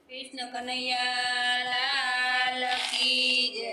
कृष्ण कन्हैया लाल की जय।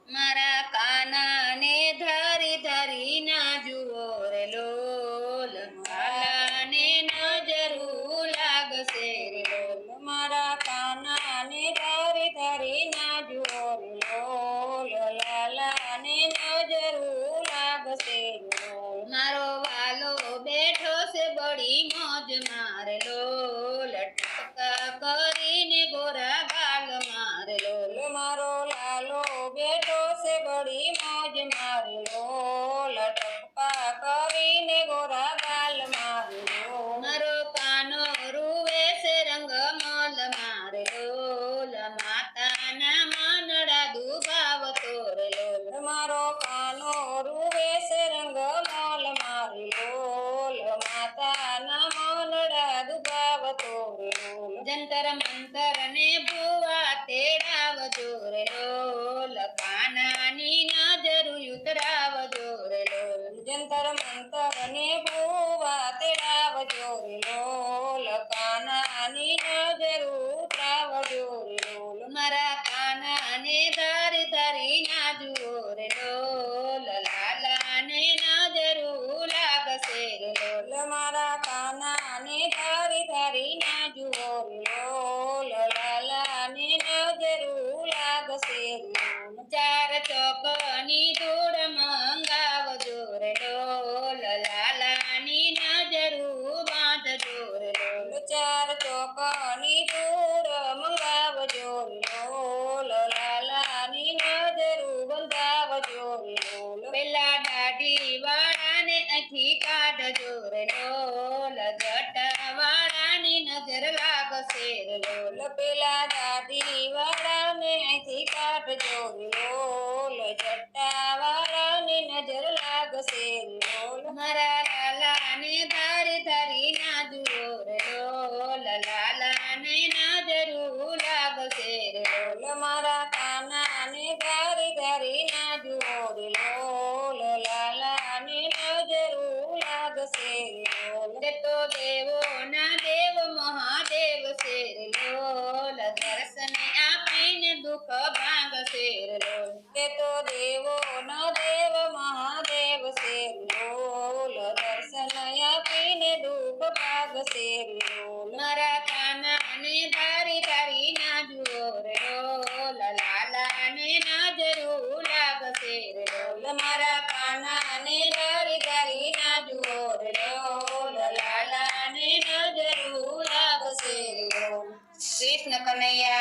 मारा काना ने धरी धरी ना जुओ रे लोल, लाला ने नजरू लागसे रे लोल। मारा काना ने धरी धरी ना जुओ रे लोल, लाला ने नजरू लागसे रे लोल। मारो वालो बैठो से बड़ी मौज मारे लोल, टपका કરીને गोरा गाल मारे लोल। मारो लालो बेटो से बड़ी मौज मारे लोल, टपका કરીને गोरा गाल मारे लोल। मारो कानो रुवे से रंग मोल मारे लोल, माता ना मनड़ा दुभाव तोरे लोल। मारो कानो रुवे से रंग मोल मारे लोल, माता ना मनड़ा दुभाव तोरे लोल। जंतर मंतर ने बुआ तेराव जोरे लोल, कानानी नजरु उतराव जोरे लोल। जंतर मंतर ने बुआ तेराव जोरे लोल, कानानी नजरु उतराव जोरे लोल। मारा काना ने धरी धरी ना जुओरे लोल, लाला ने नजरु लागसे रे लोल। मारा काना ने धरी धरी ना जुओरे लोल, लाला ने नजरू लागसे रे लोल। चार चौकनी धूड़ मंगाव जोरे लोल, लाला नी नजरू बांध जोरे लोल। चार चौकनी धूड़ मंगाव जोरे लोल, लाला नी नजरू बंधाव जोरे लोल। पेला दाढ़ी वाळा ने अखी काढ जोरे लोल, जटा वाळा नी नजर लागसे रे लोल। पेला दाढ़ी वाळा ने अखी काढ जोरे लोल, जटा वाळा ने नजर लागसे रे लोल। मारा लाला ने धरी धरी ना जुओ रे लोल, लाला ने नजरू लागसे रे लोल। मारा काना ने धरी धरी ना जुओ रे लोल, लाला ने नजरू लागसे रे लोल। ते तो देवो ना देव महादेव से रे लोल, दर्शन आपीने दुख भांगसे रे लोल। ते तो देवो ना देव महादेव से रे लोल, दर्शन आपीने दुख भांगसे रे लोल। मारा काना ने धरी धरी ना जुओ रे लोल, लाला ने नजरू लागसे रे लोल। मारा काना ने धरी धरी ना जुओ रे लोल, लाला ने नजरू लागसे रे लोल। कृष्ण कन्हैया